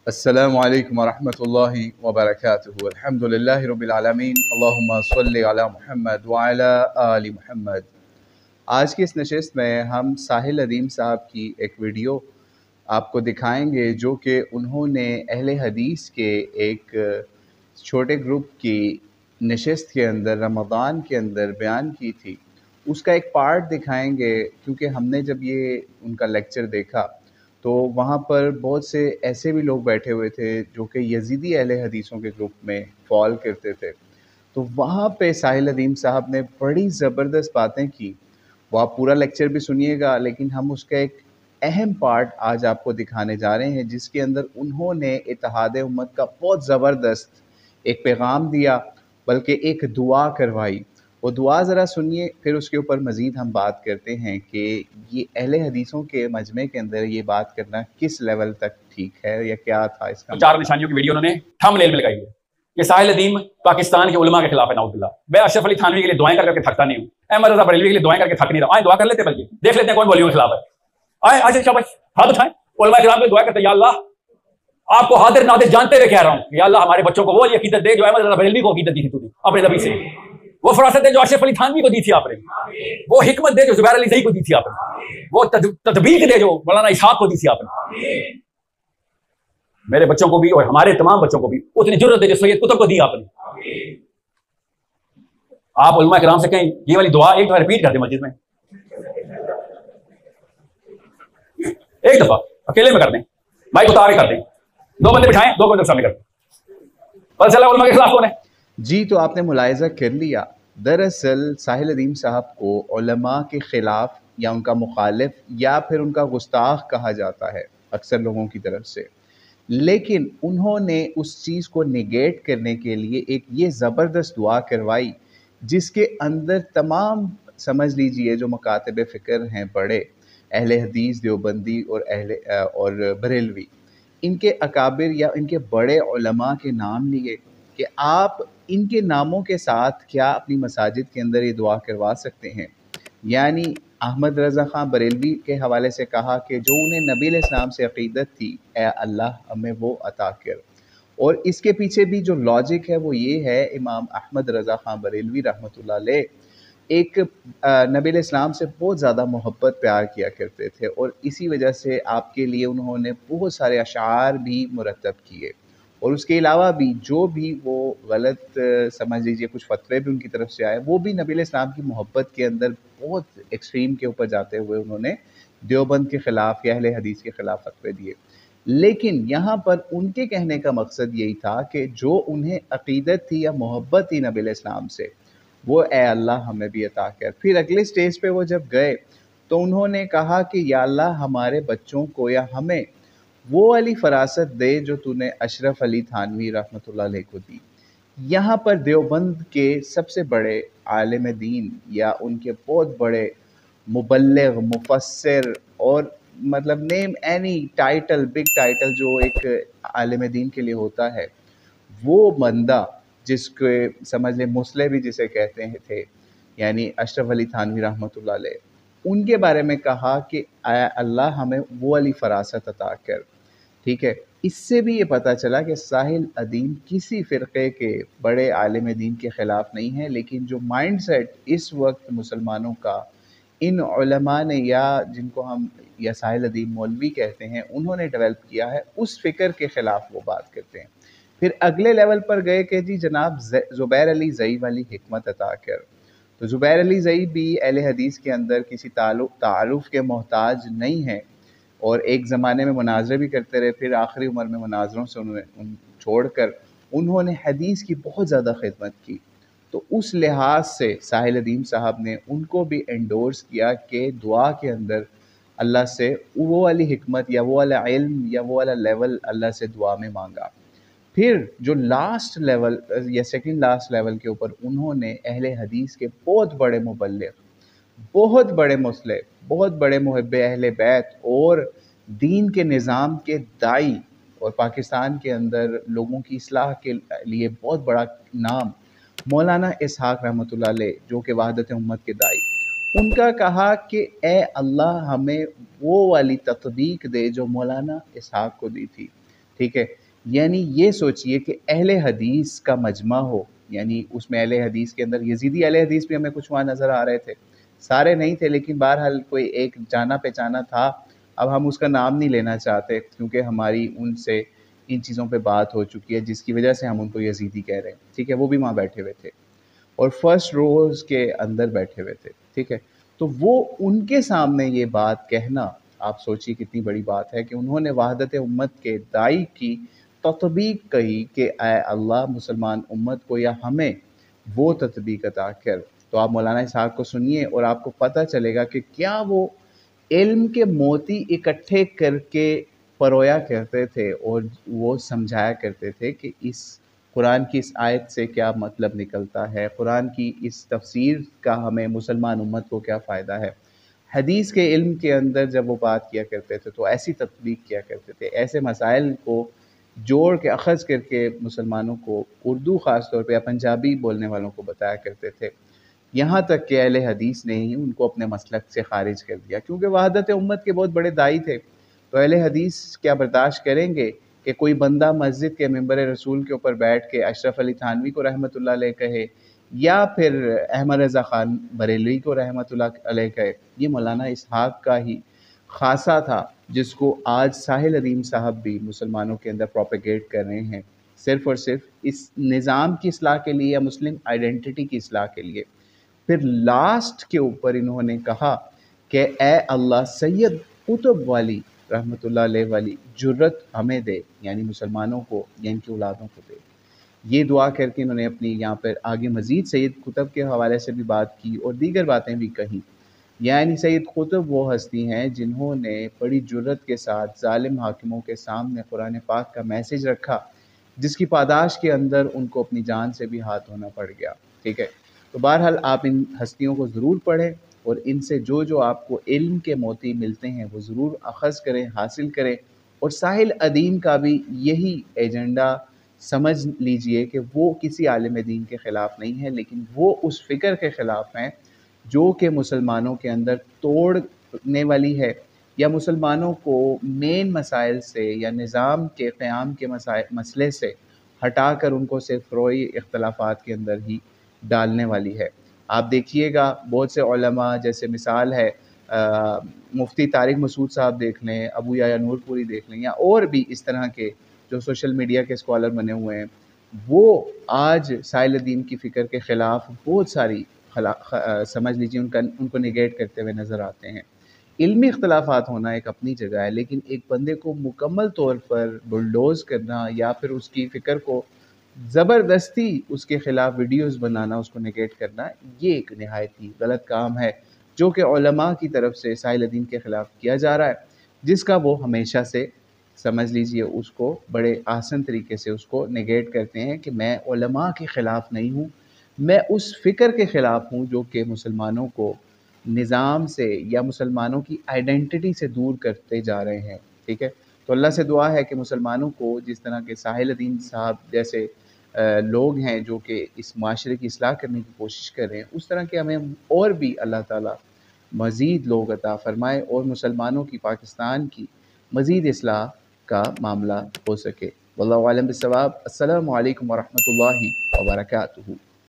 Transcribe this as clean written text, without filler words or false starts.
السلام علیکم ورحمۃ اللہ وبرکاتہ۔ الحمدللہ رب العالمین، اللہم صلی علی محمد وعلی آل محمد۔ آج کی اس نشست میں ہم ساحل ادیم صاحب کی ایک ویڈیو آپ کو دکھائیں گے جو کہ انہوں نے اہل حدیث کے ایک چھوٹے گروپ کی نشست کے اندر رمضان کے اندر بیان کی تھی۔ اس کا ایک پارٹ دکھائیں گے کیونکہ ہم نے جب یہ ان کا لیکچر دیکھا تو وہاں پر بہت سے ایسے بھی لوگ بیٹھے ہوئے تھے جو کہ یزیدی اہل حدیثوں کے گروپ میں فال کرتے تھے، تو وہاں پہ ساحل ادیم صاحب نے بڑی زبردست باتیں کی۔ وہ آپ پورا لیکچر بھی سنیے گا، لیکن ہم اس کا ایک اہم پارٹ آج آپ کو دکھانے جا رہے ہیں جس کے اندر انہوں نے اتحاد امت کا بہت زبردست ایک پیغام دیا، بلکہ ایک دعا کروائی۔ وہ دعا ذرا سنیے، پھر اس کے اوپر مزید ہم بات کرتے ہیں کہ یہ اہل حدیثوں کے مجمع کے اندر یہ بات کرنا کس لیول تک ٹھیک ہے یا کیا تھا اس کا۔ چار نشانیوں کی ویڈیو انہوں نے تھم نیل میں لگائی ہے کہ ساحل ادیم پاکستان کے علماء کے خلاف ہے، نعوذ باللہ۔ میں اشرف علی تھانوی کے لیے دعائیں کر کے تھکتا نہیں ہوں، احمد رضا بریلوی کے لیے دعائیں کر کے تھک نہیں رہا۔ آئیں دعا کر لیتے، بلکہ دیکھ لیتے ہیں کون مولیوں کے خلاف ہے۔ آئیں آج شاباش، ہاتھ اٹھائیں، علماء کرام کے دعا کرتے ہیں، یا اللہ آپ کو حاضر نادر جانتے ہوئے کہہ رہا ہوں، یا اللہ ہمارے بچوں کو وہ عقیدت دے جو احمد رضا بریلوی کو عقیدت دی تھی تو نے اپنے نبی سے، وہ فراست دے جو اشرف علی تھانوی کو دی تھی آپ نے، وہ حکمت دے جو زبیر علی زئی کو دی تھی آپ نے، وہ تطبیق دے جو مولانا اسحاق کو دی تھی آپ نے۔ میرے بچوں کو بھی اور ہمارے تمام بچوں کو بھی اتنی جرت ہے جو سید قطب کو دی آپ نے۔ آپ علماء کرام سے کہیں یہ والی دعا ایک دفعہ ریپیٹ کر دیں مسجد میں، ایک دفعہ اکیلے میں کر دیں، مائک اتارے کر دیں، دو بندے بٹھائیں، دو بندے سامنے کر دیں، پتہ چلا علماء کے خلاف کون ہے۔ جی تو آپ نے ملاحظہ کر لیا، دراصل ساحل ادیم صاحب کو علماء کے خلاف یا ان کا مخالف یا پھر ان کا گستاخ کہا جاتا ہے اکثر لوگوں کی طرف سے، لیکن انہوں نے اس چیز کو نیگیٹ کرنے کے لیے ایک یہ زبردست دعا کروائی جس کے اندر تمام سمجھ لیجئے جو مکاتب فکر ہیں بڑے اہل حدیث دیوبندی اور بریلوی، ان کے اکابر یا ان کے بڑے علماء کے نام لیے کہ آپ ان کے ناموں کے ساتھ کیا اپنی مساجد کے اندر یہ دعا کروا سکتے ہیں۔ یعنی احمد رضا خان بریلوی کے حوالے سے کہا کہ جو انہیں نبی علیہ السلام سے عقیدت تھی، اے اللہ ہمیں وہ عطا کر۔ اور اس کے پیچھے بھی جو لاجک ہے وہ یہ ہے، امام احمد رضا خان بریلوی رحمۃ اللہ علیہ ایک نبی علیہ السلام سے بہت زیادہ محبت پیار کیا کرتے تھے، اور اسی وجہ سے آپ کے لیے انہوں نے بہت سارے اشعار بھی مرتب کیے، اور اس کے علاوہ بھی جو بھی وہ غلط سمجھ لیجیے کچھ فتوے بھی ان کی طرف سے آئے، وہ بھی نبی علیہ السلام کی محبت کے اندر بہت ایکسٹریم کے اوپر جاتے ہوئے انہوں نے دیوبند کے خلاف یا اہل حدیث کے خلاف فتوے دیے۔ لیکن یہاں پر ان کے کہنے کا مقصد یہی تھا کہ جو انہیں عقیدت تھی یا محبت تھی نبی علیہ السلام سے، وہ اے اللہ ہمیں بھی عطا کر۔ پھر اگلے سٹیج پہ وہ جب گئے تو انہوں نے کہا کہ یا اللہ ہمارے بچوں کو یا ہمیں وہ والی فراست دے جو تو نے اشرف علی تھانوی رحمۃ اللہ علیہ کو دی۔ یہاں پر دیوبند کے سب سے بڑے عالم دین یا ان کے بہت بڑے مبلغ، مفسر اور مطلب name any title, big title جو ایک عالم دین کے لیے ہوتا ہے، وہ بندہ جس کے سمجھ لیں مسلح بھی جسے کہتے ہیں تھے، یعنی اشرف علی تھانوی رحمۃ اللہ علیہ، ان کے بارے میں کہا کہ اے اللہ ہمیں وہ والی فراست عطا کر۔ ٹھیک ہے، اس سے بھی یہ پتہ چلا کہ ساحل ادیم کسی فرقے کے بڑے عالم دین کے خلاف نہیں ہے، لیکن جو مائنڈ سیٹ اس وقت مسلمانوں کا ان علماء نے یا جن کو ہم یا ساحل ادیم مولوی کہتے ہیں انہوں نے ڈیولپ کیا ہے، اس فکر کے خلاف وہ بات کرتے ہیں۔ پھر اگلے لیول پر گئے کہ جی جناب زبیر علی زئی والی حکمت عطا کر۔ تو زبیر علی زئی بھی اہل حدیث کے اندر کسی تعارف کے محتاج نہیں ہیں، اور ایک زمانے میں مناظرے بھی کرتے رہے، پھر آخری عمر میں مناظروں سے چھوڑ کر انہوں نے حدیث کی بہت زیادہ خدمت کی۔ تو اس لحاظ سے ساحل ادیم صاحب نے ان کو بھی انڈورس کیا کہ دعا کے اندر اللہ سے وہ والی حکمت یا وہ والا علم یا وہ والا لیول اللہ سے دعا میں مانگا۔ پھر جو لاسٹ لیول یا سیکنڈ لاسٹ لیول کے اوپر انہوں نے اہل حدیث کے بہت بڑے مبلغ، بہت بڑے مسلح، بہت بڑے محب اہل بیت اور دین کے نظام کے دائی، اور پاکستان کے اندر لوگوں کی اصلاح کے لیے بہت بڑا نام مولانا اسحاق رحمۃ اللہ علیہ جو کہ وحدت امت کے دائی، ان کا کہا کہ اے اللہ ہمیں وہ والی تطبیق دے جو مولانا اسحاق کو دی تھی۔ ٹھیک ہے، یعنی یہ سوچئے کہ اہل حدیث کا مجمع ہو، یعنی اس میں اہل حدیث کے اندر یزیدی اہل حدیث بھی ہمیں کچھ وہاں نظر آ رہے تھے، سارے نہیں تھے لیکن بہرحال کوئی ایک جانا پہچانا تھا۔ اب ہم اس کا نام نہیں لینا چاہتے کیونکہ ہماری ان سے ان چیزوں پہ بات ہو چکی ہے جس کی وجہ سے ہم ان کو یزیدی کہہ رہے ہیں، ٹھیک ہے، وہ بھی وہاں بیٹھے ہوئے تھے اور فرسٹ روز کے اندر بیٹھے ہوئے تھے، ٹھیک ہے۔ تو وہ ان کے سامنے یہ بات کہنا، آپ سوچیے کتنی بڑی بات ہے کہ انہوں نے وحدت امت کے داعی کی تطبیق کہی کہ اے اللہ مسلمان امت کو یا ہمیں وہ تطبیق عطا کر۔ تو آپ مولانا اسحاق کو سنیے اور آپ کو پتہ چلے گا کہ کیا وہ علم کے موتی اکٹھے کر کے پرویا کرتے تھے اور وہ سمجھایا کرتے تھے کہ اس قرآن کی اس آیت سے کیا مطلب نکلتا ہے، قرآن کی اس تفسیر کا ہمیں مسلمان امت کو کیا فائدہ ہے۔ حدیث کے علم کے اندر جب وہ بات کیا کرتے تھے تو ایسی تطبیق کیا کرتے تھے، ایسے مسائل کو جوڑ کے اخذ کر کے مسلمانوں کو اردو خاص طور پہ یا پنجابی بولنے والوں کو بتایا کرتے تھے، یہاں تک کہ اہل حدیث نے ہی ان کو اپنے مسلک سے خارج کر دیا کیونکہ وحدت امت کے بہت بڑے داعی تھے۔ تو اہل حدیث کیا برداشت کریں گے کہ کوئی بندہ مسجد کے ممبر رسول کے اوپر بیٹھ کے اشرف علی تھانوی کو رحمۃ اللہ علیہ کہے یا پھر احمد رضا خان بریلوی کو رحمۃ اللہ علیہ کہے؟ یہ مولانا اسحاق کا ہی خاصہ تھا جس کو آج ساحل ندیم صاحب بھی مسلمانوں کے اندر پروپیگیٹ کر رہے ہیں، صرف اور صرف اس نظام کی اصلاح کے لیے یا مسلم آئیڈینٹی کی اصلاح کے لیے۔ پھر لاسٹ کے اوپر انہوں نے کہا کہ اے اللہ سید قطب والی رحمۃ اللہ علیہ والی جرت ہمیں دے، یعنی مسلمانوں کو یا ان کی اولادوں کو دے۔ یہ دعا کر کے انہوں نے اپنی یہاں پر آگے مزید سید قطب کے حوالے سے بھی بات کی اور دیگر باتیں بھی کہیں، یعنی سید قطب وہ ہستی ہیں جنہوں نے بڑی جرت کے ساتھ ظالم حاکموں کے سامنے قرآن پاک کا میسج رکھا جس کی پاداش کے اندر ان کو اپنی جان سے بھی ہاتھ دھونا پڑ گیا، ٹھیک ہے۔ تو بہرحال آپ ان ہستیوں کو ضرور پڑھیں اور ان سے جو جو آپ کو علم کے موتی ملتے ہیں وہ ضرور اخذ کریں، حاصل کریں، اور ساحل ادیم کا بھی یہی ایجنڈا سمجھ لیجئے کہ وہ کسی عالم دین کے خلاف نہیں ہے لیکن وہ اس فکر کے خلاف ہیں جو کہ مسلمانوں کے اندر توڑنے والی ہے یا مسلمانوں کو مین مسائل سے یا نظام کے قیام کے مسئلے سے ہٹا کر ان کو صرف فروعی اختلافات کے اندر ہی ڈالنے والی ہے۔ آپ دیکھیے گا بہت سے علماء، جیسے مثال ہے مفتی طارق مسعود صاحب دیکھ لیں، ابو یحییٰ نور پوری دیکھ لیں، یا اور بھی اس طرح کے جو سوشل میڈیا کے اسکالر بنے ہوئے ہیں، وہ آج ساحل دین کی فکر کے خلاف بہت ساری سمجھ لیجیے ان کو نگیٹ کرتے ہوئے نظر آتے ہیں۔ علمی اختلافات ہونا ایک اپنی جگہ ہے لیکن ایک بندے کو مکمل طور پر بلڈوز کرنا یا پھر اس کی فکر کو زبردستی اس کے خلاف ویڈیوز بنانا، اس کو نگیٹ کرنا، یہ ایک نہایت ہی غلط کام ہے جو کہ علماء کی طرف سے ساحل دین کے خلاف کیا جا رہا ہے، جس کا وہ ہمیشہ سے سمجھ لیجئے اس کو بڑے آسن طریقے سے اس کو نگیٹ کرتے ہیں کہ میں علماء کے خلاف نہیں ہوں، میں اس فکر کے خلاف ہوں جو کہ مسلمانوں کو نظام سے یا مسلمانوں کی آئیڈینٹی سے دور کرتے جا رہے ہیں، ٹھیک ہے۔ تو اللہ سے دعا ہے کہ مسلمانوں کو جس طرح کے ساحل الدین صاحب جیسے لوگ ہیں جو کہ اس معاشرے کی اصلاح کرنے کی کوشش کر رہے ہیں، اس طرح کے ہمیں اور بھی اللہ تعالیٰ مزید لوگ عطا فرمائے اور مسلمانوں کی، پاکستان کی مزید اصلاح کا معاملہ ہو سکے۔ واللہ اعلم بالصواب۔ السلام علیکم ورحمۃ اللہ وبرکاتہ۔